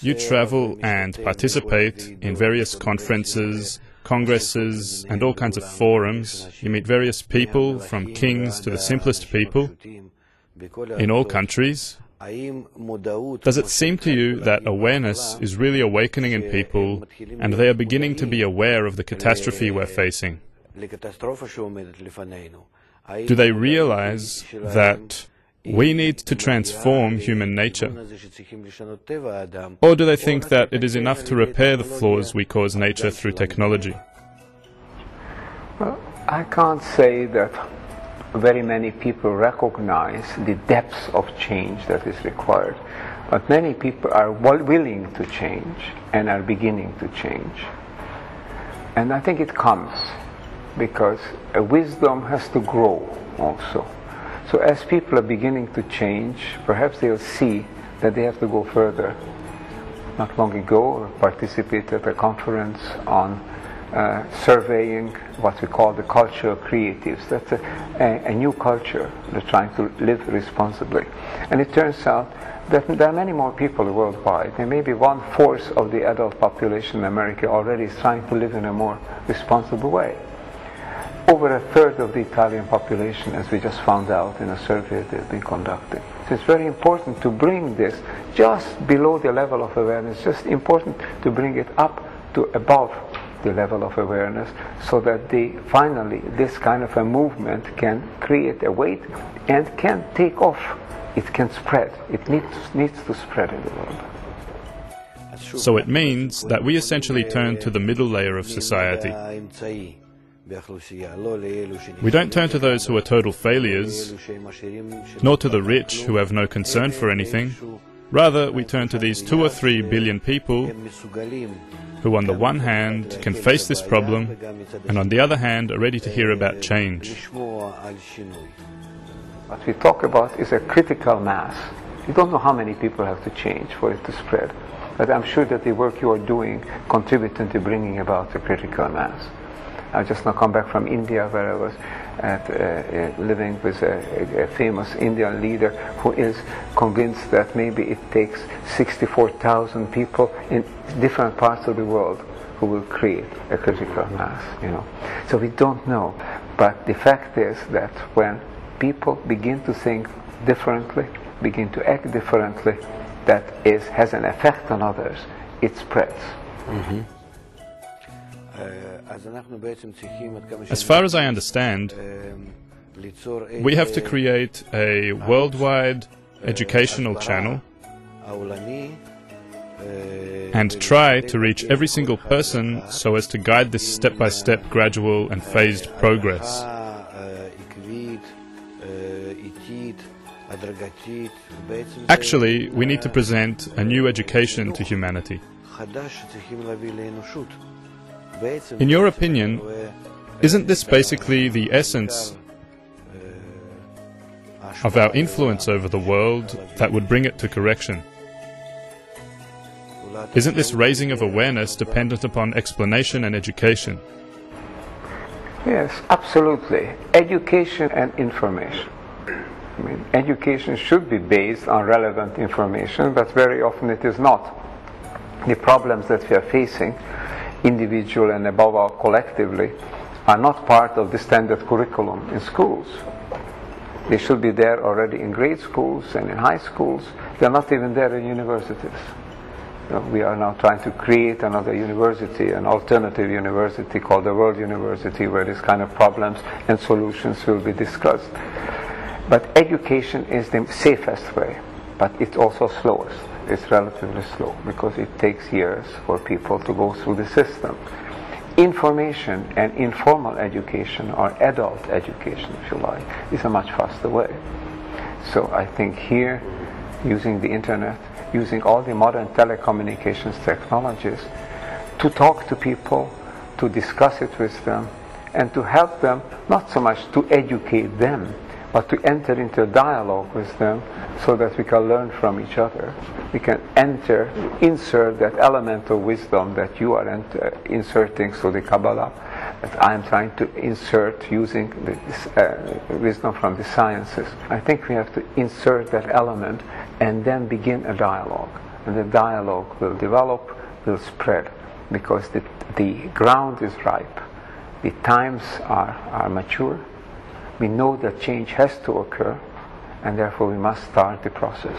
You travel and participate in various conferences, congresses, and all kinds of forums. You meet various people, from kings to the simplest people, in all countries. Does it seem to you that awareness is really awakening in people, and they are beginning to be aware of the catastrophe we're facing? Do they realize that we need to transform human nature? Or do they think that it is enough to repair the flaws we cause nature through technology? Well, I can't say that very many people recognize the depths of change that is required, but many people are willing to change and are beginning to change. And I think it comes because wisdom has to grow also. So as people are beginning to change, perhaps they'll see that they have to go further. Not long ago, I participated at a conference on surveying what we call the culture of creatives. That's a new culture. They're trying to live responsibly. And it turns out that there are many more people worldwide. There may be 1/4 of the adult population in America already is trying to live in a more responsible way. Over 1/3 of the Italian population, as we just found out in a survey they've been conducting. So it's very important to bring this just below the level of awareness. It's just important to bring it up to above the level of awareness, so that finally this kind of a movement can create a weight and can take off. It can spread. It needs to spread in the world. So it means that we essentially turn to the middle layer of society. We don't turn to those who are total failures, nor to the rich who have no concern for anything. Rather, we turn to these 2 or 3 billion people who on the one hand can face this problem, and on the other hand are ready to hear about change. What we talk about is a critical mass. You don't know how many people have to change for it to spread, but I'm sure that the work you are doing contributes to bringing about a critical mass. I just now come back from India, where I was living with a famous Indian leader who is convinced that maybe it takes 64,000 people in different parts of the world who will create a critical mass. So we don't know, but the fact is that when people begin to think differently, begin to act differently, that has an effect on others. It spreads. Mm-hmm. As far as I understand, we have to create a worldwide educational channel and try to reach every single person so as to guide this step-by-step, gradual and phased progress. Actually, we need to present a new education to humanity. In your opinion, isn't this basically the essence of our influence over the world that would bring it to correction? Isn't this raising of awareness dependent upon explanation and education? Yes, absolutely. Education and information. I mean, education should be based on relevant information, but very often it is not. The problems that we are facing, individual and above all collectively, are not part of the standard curriculum in schools. They should be there already in grade schools and in high schools. They are not even there in universities. We are now trying to create another university, an alternative university called the World University, where this kind of problems and solutions will be discussed. But education is the safest way, but it's also slowest. It's relatively slow because it takes years for people to go through the system. Information and informal education, or adult education if you like, is a much faster way. So I think here, using the internet, using all the modern telecommunications technologies, to talk to people, to discuss it with them, and to help them, not so much to educate them, but to enter into a dialogue with them so that we can learn from each other. We can insert that element of wisdom that you are inserting through the Kabbalah, that I am trying to insert using the wisdom from the sciences. I think we have to insert that element and then begin a dialogue. and the dialogue will develop, will spread, because the ground is ripe, the times are mature, we know that change has to occur, and therefore we must start the process.